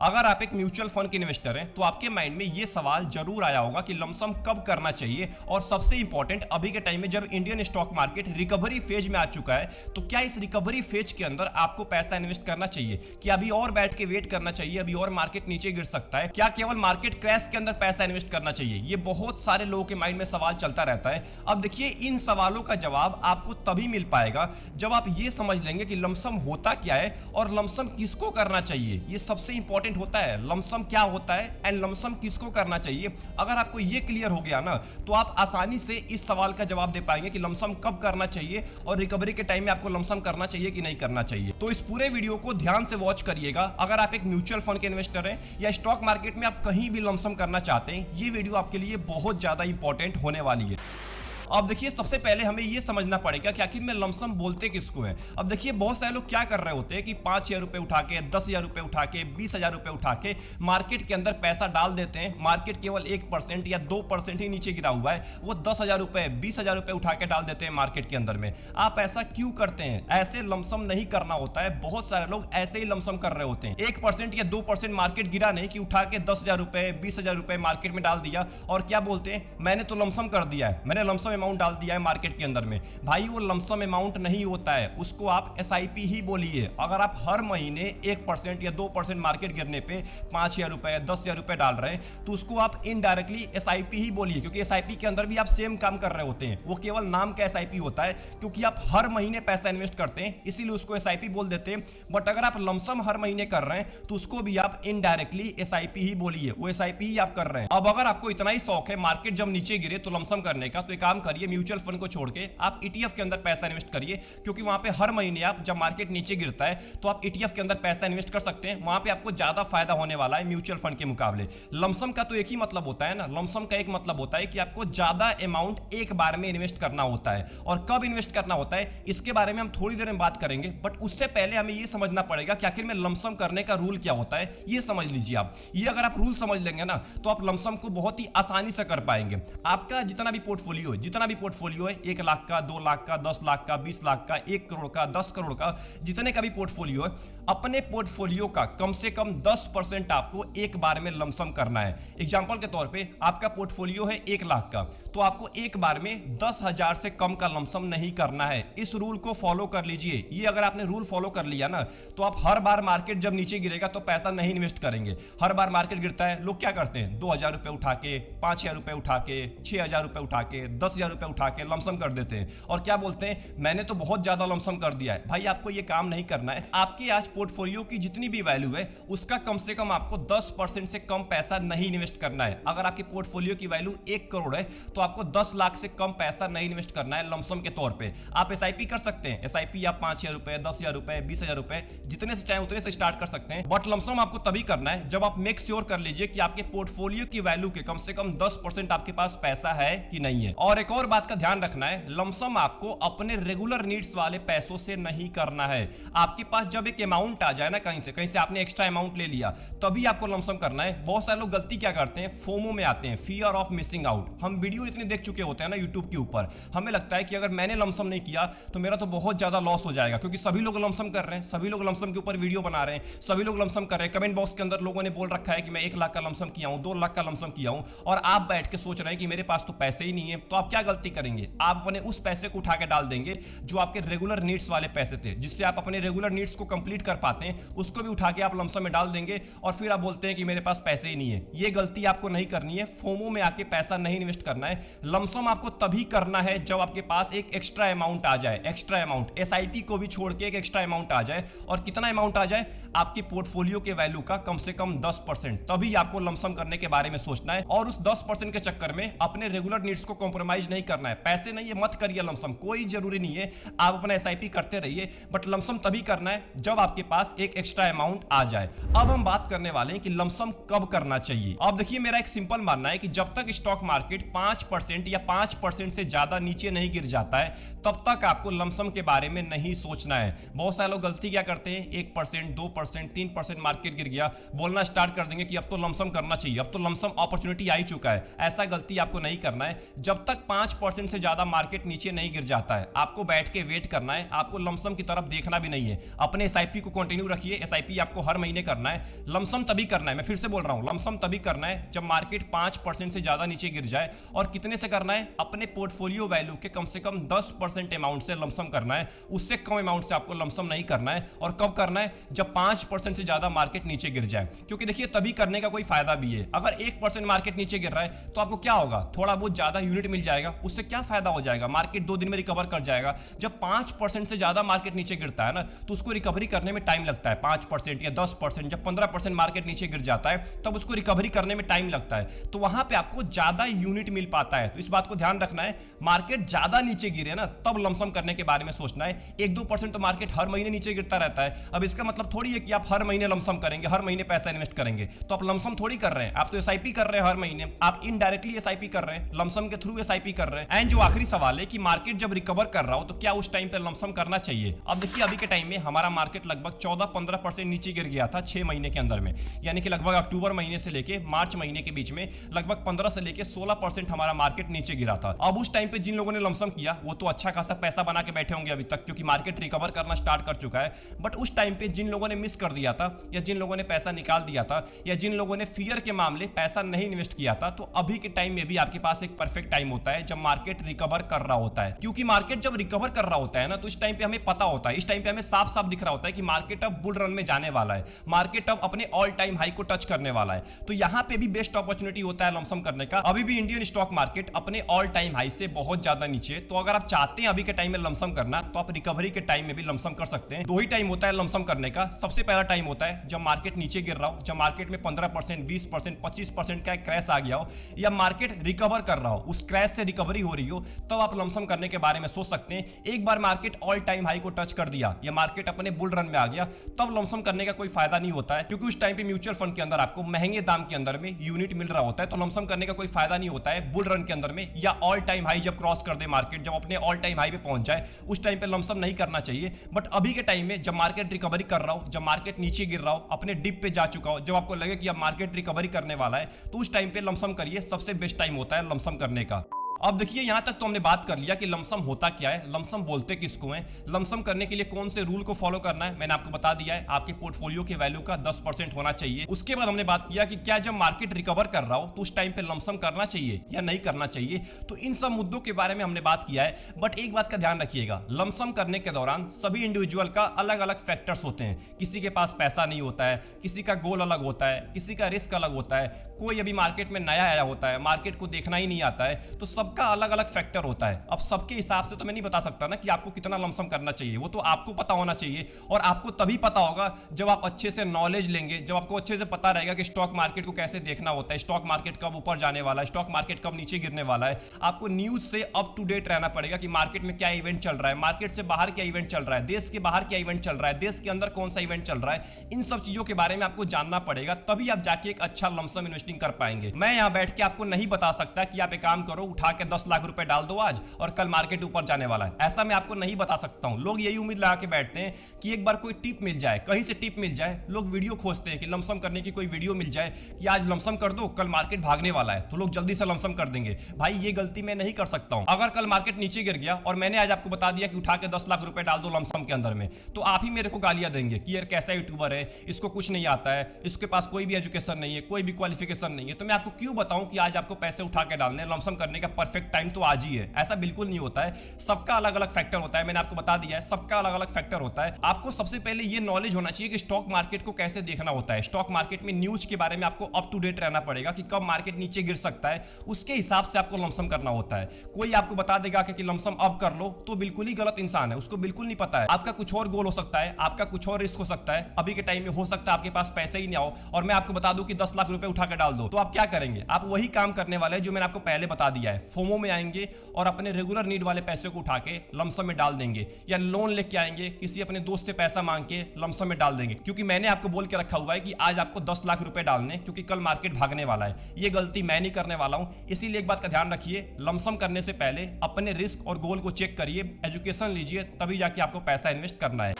अगर आप एक म्यूचुअल फंड के इन्वेस्टर हैं तो आपके माइंड में ये सवाल जरूर आया होगा कि लमसम कब करना चाहिए और सबसे इंपॉर्टेंट अभी के टाइम में जब Indian stock market recovery phase में आ चुका है तो क्या इस रिकवरी फेज के अंदर आपको पैसा इन्वेस्ट करना चाहिए? क्या अभी और बैठ के वेट करना चाहिए? अभी और मार्केट नीचे गिर सकता है? क्या केवल मार्केट क्रैश के अंदर पैसा इन्वेस्ट करना चाहिए? ये बहुत सारे लोगों के माइंड में सवाल चलता रहता है। अब देखिए, इन सवालों का जवाब आपको तभी मिल पाएगा जब आप ये समझ लेंगे कि लमसम होता क्या है और लमसम किसको करना चाहिए। ये सबसे इंपॉर्टेंट होता है, लमसम क्या होता है एंड लमसम किसको करना चाहिए। अगर आपको ये क्लियर हो गया ना तो आप आसानी से इस सवाल का जवाब दे पाएंगे कि लमसम कब करना चाहिए और रिकवरी के टाइम में आपको लमसम करना चाहिए कि नहीं करना चाहिए। तो इस पूरे वीडियो को ध्यान से वॉच करिएगा। अगर आप एक म्यूचुअल फंड के इन्वेस्टर हैं या स्टॉक मार्केट में आप कहीं भी लमसम करना चाहते हैं, ये वीडियो आपके लिए बहुत ज्यादा इंपॉर्टेंट होने वाली है। अब देखिए, सबसे पहले हमें यह समझना पड़ेगा कि आखिर में लमसम बोलते किसको है। अब देखिए, बहुत सारे लोग क्या कर रहे होते हैं कि 5,000 रुपए उठा के, 10,000 रुपए उठा के, 20,000 रुपए उठा के मार्केट के अंदर पैसा डाल देते हैं। मार्केट केवल 1% या 2% ही नीचे गिरा हुआ है, वो 10,000 रुपए, 20,000 रुपए उठा के डाल देते हैं मार्केट के अंदर में। आप ऐसा क्यों करते हैं? ऐसे लमसम नहीं करना होता है। बहुत सारे लोग ऐसे ही लमसम कर रहे होते हैं। 1% या 2% मार्केट गिरा नहीं कि उठा के 10,000 रुपए, 20,000 रुपए मार्केट में डाल दिया और क्या बोलते हैं, मैंने तो लमसम कर दिया है, मैंने लमसम अमाउंट डाल दिया है मार्केट के अंदर में। भाई, वो लमसम अमाउंट नहीं होता है, उसको आप एसआईपी ही बोलिए। अगर आप हर महीने 1% या 2% मार्केट गिरने पे 5,000 रुपए, 10,000 रुपए डाल रहे हैं तो उसको आप इनडायरेक्टली एसआईपी ही बोलिए, क्योंकि एसआईपी के अंदर भी आप सेम काम कर रहे होते हैं। वो केवल नाम का एसआईपी होता है क्योंकि आप हर महीने पैसा इन्वेस्ट करते हैं, इसीलिए उसको एसआईपी बोल देते हैं। बट अगर आप लमसम हर महीने कर रहे हैं तो उसको भी आप इनडायरेक्टली एसआईपी ही बोलिए, वो एसआईपी ही आप कर रहे हैं। अब अगर आपको इतना ही शौक है मार्केट जब नीचे गिरे तो लमसम करने का, तो एक काम करिए, म्यूचुअल फंड को छोड़ के आप ईटीएफ के अंदर पैसा इन्वेस्ट करिए, क्योंकि वहां पे हर महीने आप जब मार्केट नीचे गिरता है तो आप ईटीएफ के अंदर पैसा इन्वेस्ट कर सकते हैं। वहां पे आपको ज्यादा फायदा होने वाला है म्यूचुअल फंड के मुकाबले। लमसम का तो एक ही मतलब होता है ना, लमसम का एक मतलब होता है कि आपको ज्यादा अमाउंट एक बार में इन्वेस्ट करना होता है। और कब इन्वेस्ट करना होता है इसके बारे में हम थोड़ी देर में बात करेंगे, बट उससे पहले हमें यह समझना पड़ेगा कि आखिर में लमसम करने का रूल क्या होता है। यह समझ लीजिए आप, ये अगर आप रूल समझ लेंगे ना तो आप लमसम को बहुत ही आसानी से कर पाएंगे। आपका जितना भी पोर्टफोलियो है, 1 लाख का, 2 लाख का, 10 लाख का, 20 लाख का, 1 करोड़ का, 10 करोड़ का, जितने का भी पोर्टफोलियो है, अपने पोर्टफोलियो का कम से कम 10% आपको एक बार में लमसम करना है। एग्जांपल के तौर पे आपका पोर्टफोलियो है 1 लाख का, तो आपको एक बार में 10,000 से कम का लमसम नहीं करना है। इस रूल को फॉलो कर लीजिए। ये अगर आपने रूल फॉलो कर लिया ना तो आप हर बार मार्केट जब नीचे गिरेगा तो पैसा नहीं इन्वेस्ट करेंगे। हर बार मार्केट गिरता है, लोग क्या करते हैं, 2,000 रुपए उठा के, 5,000 रुपए उठा के, 6,000 रुपए उठा के, 10,000 रुपए उठा के लमसम कर देते हैं और क्या बोलते हैं, मैंने तो बहुत ज्यादा लमसम कर दिया है। भाई, आपको ये काम नहीं करना है। आपके आज पोर्टफोलियो की जितनी भी वैल्यू है उसका कम से कम आपको 10% से कम पैसा नहीं इन्वेस्ट करना है। अगर आपके पोर्टफोलियो की वैल्यू 1 करोड़ है तो आपको 10 लाख से कम पैसा नहीं इन्वेस्ट करना है लमसम के तौर पे। आप एसआईपी कर सकते हैं, एसआईपी आप 5,000 रुपए, 10,000 रुपए, 20,000 रुपए, जितने से चाहे उतने से स्टार्ट कर सकते हैं। बट लमसम आपको तभी करना है जब आप मेक श्योर कर लीजिए कि आपके पोर्टफोलियो की वैल्यू के कम से कम 10% आपके पास पैसा है कि नहीं है। और एक और बात का ध्यान रखना है, लमसम आपको अपने रेगुलर नीड्स वाले पैसों से नहीं करना है। आपके पास जब एक अमाउंट आ जाए ना, कहीं से आपने एक्स्ट्रा अमाउंट ले लिया, तभी आपको लमसम करना है। बहुत सारे लोग गलती क्या करते हैं, फोमो में आते हैं, फियर ऑफ मिसिंग आउट। हम वीडियो इतने देख चुके होते हैं ना यूट्यूब के ऊपर, हमें लगता है कि अगर मैंने लमसम नहीं किया तो मेरा तो बहुत ज्यादा लॉस हो जाएगा, क्योंकि सभी लोग लमसम कर रहे हैं, सभी लोग लमसम के ऊपर वीडियो बना रहे हैं, सभी लोग लमसम कर रहे हैं। कमेंट बॉक्स के अंदर लोगों ने बोल रखा है कि मैं 1 लाख का लमसम किया हूं, 2 लाख का लमसम किया हूं, और आप बैठ के सोच रहे हैं कि मेरे पास तो पैसे ही नहीं है। तो आप क्या गलती करेंगे, आप अपने उस पैसे को उठा के डाल देंगे जो आपके रेगुलर नीड्स वाले पैसे थे, जिससे आप अपने रेगुलर नीड्स को कंप्लीट कर पाते हैं, उसको भी उठा के आप लमसम में डाल देंगे और फिर आप बोलते हैं कि मेरे पास पैसे ही नहीं है। ये गलती आपको नहीं करनी है। फोमो में आके पैसा नहीं इन्वेस्ट करना है। लमसम आपको तभी करना है जब आपके पास एक एक्स्ट्रा अमाउंट आ जाए, एक्स्ट्रा अमाउंट, एसआईपी को भी छोड़ के एक एक्स्ट्रा अमाउंट आ जाए। और कितना अमाउंट आ जाए, आपके पोर्टफोलियो के वैल्यू का कम से कम 10%, तभी आपको लमसम करने के बारे में सोचना है। और उस 10% के चक्कर में अपने रेगुलर नीड्स को कॉम्प्रोमाइज नहीं करना है। पैसे नहीं है, मत करिए लमसम, कोई जरूरी नहीं है, आप अपना एसआईपी करते रहिए, बट लमसम तभी करना है जब आपके पास एक एक्स्ट्रा अमाउंट आ जाए। अब हम बात करने वाले हैं कि लमसम कब करना चाहिए। अब देखिए, मेरा एक सिंपल मानना है कि जब तक स्टॉक मार्केट 5% या 5% से ज्यादा नीचे नहीं गिर जाता है तब तक आपको लमसम के बारे में नहीं सोचना है। बहुत सारे लोग गलती क्या करते हैं, 1%, 2%, 3% मार्केट गिर गया, बोलना स्टार्ट कर देंगे कि अब तो लमसम करना चाहिए, अब तो लमसम अपॉर्चुनिटी आ ही चुका है। ऐसा गलती आपको नहीं करना है। जब तक 5% से ज्यादा मार्केट नीचे नहीं गिर जाता है, आपको बैठ के वेट करना है, आपको लमसम की तरफ देखना भी नहीं है। अपने एसआईपी को कंटिन्यू रखिए, एसआईपी आपको हर महीने करना है। लमसम तभी करना है, मैं फिर से बोल रहा हूं, लमसम तभी करना है जब मार्केट 5% से ज्यादा नीचे गिर जाए। और कितने से करना है? अपने पोर्टफोलियो वैल्यू के कम से कम 10% अमाउंट से लमसम करना है, उससे कम अमाउंट से आपको लमसम नहीं करना है। और कब करना है? जब 5% से ज्यादा मार्केट नीचे गिर जाए, क्योंकि देखिए तभी करने का कोई फायदा भी है। अगर 1% मार्केट नीचे गिर रहा है तो आपको क्या होगा? थोड़ा बहुत ज्यादा यूनिट मिल जाएगा, उससे क्या फायदा हो जाएगा? मार्केट 2 दिन में रिकवर कर जाएगा। जब 5% से ज्यादा मार्केट नीचे गिरता है ना, तो उसको रिकवरी करने में टाइम लगता है। 5% या 10%, जब 15% मार्केट नीचे गिर जाता है तब उसको रिकवरी करने में टाइम लगता है, तो वहां पे आपको ज्यादा यूनिट मिल पाता है। तो इस बात को ध्यान रखना है, मार्केट ज्यादा नीचे गिरे ना तब लमसम करने के बारे में सोचना है। 1-2% तो मार्केट हर महीने नीचे गिरता रहता है। अब इसका मतलब थोड़ी है कि आप हर महीने लमसम करेंगे, हर महीने पैसा इन्वेस्ट करेंगे, तो आप लमसम थोड़ी कर रहे हैं, आप तो एसआईपी कर रहे हैं हर महीने, आप इनडायरेक्टली एसआईपी कर रहे हैं, लमसम के थ्रू एसआईपी कर रहे हैं। एंड जो आखिरी सवाल है कि मार्केट जब रिकवर कर रहा हो तो क्या उस टाइम पे लमसम करना चाहिए? अब देखिए अभी के टाइम में हमारा मार्केट लगभग 14-15% नीचे गिर गया था 6 महीने के अंदर में, यानी कि लगभग अक्टूबर महीने से लेके मार्च महीने के बीच में लगभग 15 से लेके 16% हमारा मार्केट नीचे गिरा था। अब उस टाइम पे जिन लोगों ने लमसम किया वो तो अच्छा खासा पैसा बना के बैठे होंगे अभी तक, क्योंकि मार्केट रिकवर करना स्टार्ट कर चुका है। बट उस टाइम पे जिन लोगों ने मिस कर दिया था, या जिन लोगों ने पैसा निकाल दिया था, या जिन लोगों ने फियर के मामले पैसा नहीं इन्वेस्ट किया था, तो अभी के टाइम में भी आपके पास एक परफेक्ट टाइम होता है जब मार्केट रिकवर कर रहा होता है। क्योंकि मार्केट जब रिकवर कर रहा होता है ना, तो इस टाइम पे हमें पता होता है, इस टाइम पे हमें साफ साफ दिख रहा होता है कि मार्केट अब बुल रन में जाने वाला है, मार्केट अब अपने ऑल टाइम हाई को टच करने वाला है। तो यहां पे भी बेस्ट अपॉर्चुनिटी होता है लमसम करने का। अभी भी इंडियन स्टॉक मार्केट अपने ऑल टाइम हाई से बहुत ज्यादा नीचे, तो अगर आप चाहते हैं अभी के टाइम में लमसम करना, तो आप रिकवरी के टाइम में भी लमसम कर सकते हैं। 2 ही टाइम होता है लमसम करने का। सबसे पहला टाइम होता है जब मार्केट नीचे गिर रहा हो, जब मार्केट में 15%, 20%, 25% का क्रैश आ गया हो, या मार्केट रिकवर कर रहा हो, उस क्रैश से रिकवरी हो रही हो, तब आप लमसम करने के बारे में सोच सकते हैं। एक बार मार्केट ऑल टाइम हाई को टच कर दिया, या मार्केट अपने बुल रन में आ गया, तब लमसम करने का कोई फायदा नहीं होता है, क्योंकि उस टाइम पे म्यूचुअल फंड के अंदर आपको महंगे दाम के अंदर में यूनिट मिल रहा होता है। तो लमसम करने का कोई फायदा नहीं होता है बुल रन के अंदर में, या ऑल टाइम हाई जब क्रॉस कर दे मार्केट, जब अपने ऑल टाइम हाई पे पहुंच जाए, उस टाइम पे लमसम नहीं करना चाहिए। बट अभी के टाइम में जब मार्केट रिकवरी कर रहा हो, जब मार्केट नीचे गिर रहा हो, अपने डिप पे जा चुका हो, जब आपको लगे कि अब मार्केट रिकवरी करने वाला है, तो उस टाइम पे लमसम करिए। सबसे बेस्ट टाइम होता है लमसम करने का। अब देखिए यहां तक तो हमने बात कर लिया कि लमसम होता क्या है, लमसम बोलते किसको हैं, लमसम करने के लिए कौन से रूल को फॉलो करना है, मैंने आपको बता दिया है। आपके पोर्टफोलियो के वैल्यू का 10% होना चाहिए। उसके बाद हमने बात किया कि क्या जब मार्केट रिकवर कर रहा हो तो उस टाइम पे लमसम करना चाहिए या नहीं करना चाहिए। तो इन सब मुद्दों के बारे में हमने बात किया है। बट एक बात का ध्यान रखिएगा, लमसम करने के दौरान सभी इंडिविजुअल का अलग अलग फैक्टर्स होते हैं। किसी के पास पैसा नहीं होता है, किसी का गोल अलग होता है, किसी का रिस्क अलग होता है, कोई अभी मार्केट में नया आया होता है, मार्केट को देखना ही नहीं आता है। तो सबका अलग अलग फैक्टर होता है। अब सबके हिसाब से तो मैं नहीं बता सकता ना कि आपको कितना लमसम करना चाहिए, वो तो आपको पता होना चाहिए। और आपको तभी पता होगा जब आप अच्छे से नॉलेज लेंगे, जब आपको अच्छे से पता रहेगा कि स्टॉक मार्केट को कैसे देखना होता है, स्टॉक मार्केट कब ऊपर जाने वाला है, स्टॉक मार्केट कब नीचे गिरने वाला है। आपको न्यूज से अप टू डेट रहना पड़ेगा कि मार्केट में क्या इवेंट चल रहा है, मार्केट से बाहर क्या इवेंट चल रहा है, देश के बाहर क्या इवेंट चल रहा है, देश के अंदर कौन सा इवेंट चल रहा है। इन सब चीजों के बारे में आपको जानना पड़ेगा, तभी आप जाके एक अच्छा लमसम इन्वेस्टिंग कर पाएंगे। मैं यहां बैठ के आपको नहीं बता सकता कि आप एक काम करो, उठा के 10 लाख रुपए डाल दो आज और कल मार्केट ऊपर जाने वाला है, ऐसा मैं आपको नहीं बता सकता हूं। लोग यही उम्मीद लगा के बैठते हैं कि एक बार कोई टिप मिल जाए, कहीं से टिप मिल जाए। लोग वीडियो खोजते हैं कि लमसम करने की कोई वीडियो मिल जाए कि आज लमसम कर दो, कल मार्केट भागने वाला है, तो लोग जल्दी से लमसम कर देंगे। भाई ये गलती मैं नहीं कर सकता हूं। अगर कल मार्केट नीचे गिर गया और मैंने आज आपको बता दिया कि उठा के 10 लाख रुपए डाल दो लमसम के अंदर में, तो आप ही मेरे को गालियां देंगे कि यार कैसा यूट्यूबर है, इसको कुछ नहीं आता है, इसके पास कोई भी एजुकेशन नहीं है, कोई भी क्वालिफिकेशन नहीं है। तो मैं आपको क्यों बताऊं कि आज आपको पैसे उठा के डालने, लमसम करने का परफेक्ट टाइम तो आज ही है। ऐसा बिल्कुल नहीं होता है। सबका अलग अलग फैक्टर होता है, मैंने आपको बता दिया है, सबका अलग अलग फैक्टर होता है। आपको सबसे पहले ये नॉलेज होना चाहिए कि स्टॉक मार्केट को कैसे देखना होता है। स्टॉक मार्केट में न्यूज के बारे में आपको अप टू डेट रहना पड़ेगा कि कब मार्केट नीचे गिर सकता है, उसके हिसाब से आपको लमसम करना होता है। कोई आपको बता देगा कि लमसम अब कर लो, तो बिल्कुल ही गलत इंसान है, उसको बिल्कुल नहीं पता है। आपका कुछ और गोल हो सकता है, आपका कुछ और रिस्क हो सकता है। अभी के टाइम में हो सकता है आपके पास पैसे ही नहीं आओ और मैं आपको बता दूं कि 10 लाख रुपए उठा के डाल दो, तो आप क्या करेंगे? आप वही काम करने वाले हैं जो मैंने आपको पहले बता दिया है। फोमो में आएंगे और अपने रेगुलर नीड वाले पैसे को उठा के लमसम में डाल देंगे, या लोन लेके आएंगे, किसी अपने दोस्त से पैसा मांग के लमसम में डाल देंगे, क्योंकि मैंने आपको बोल के रखा हुआ है कि आज आपको 10 लाख रुपए डालने, क्योंकि कल मार्केट भागने वाला है। ये गलती मैं नहीं करने वाला हूं। इसीलिए एक बात का ध्यान रखिए, लमसम करने से पहले अपने रिस्क और गोल को चेक करिए, एजुकेशन लीजिए, तभी जाके आपको पैसा इन्वेस्ट करना है।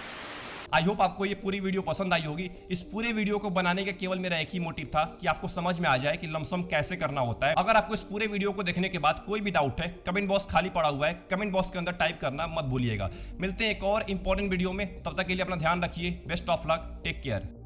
आई होप आपको ये पूरी वीडियो पसंद आई होगी। इस पूरे वीडियो को बनाने का केवल मेरा एक ही मोटिव था कि आपको समझ में आ जाए कि लमसम कैसे करना होता है। अगर आपको इस पूरे वीडियो को देखने के बाद कोई भी डाउट है, कमेंट बॉक्स खाली पड़ा हुआ है, कमेंट बॉक्स के अंदर टाइप करना मत भूलिएगा। मिलते हैं एक और इंपॉर्टेंट वीडियो में, तब तक के लिए अपना ध्यान रखिए। Best of luck, take care.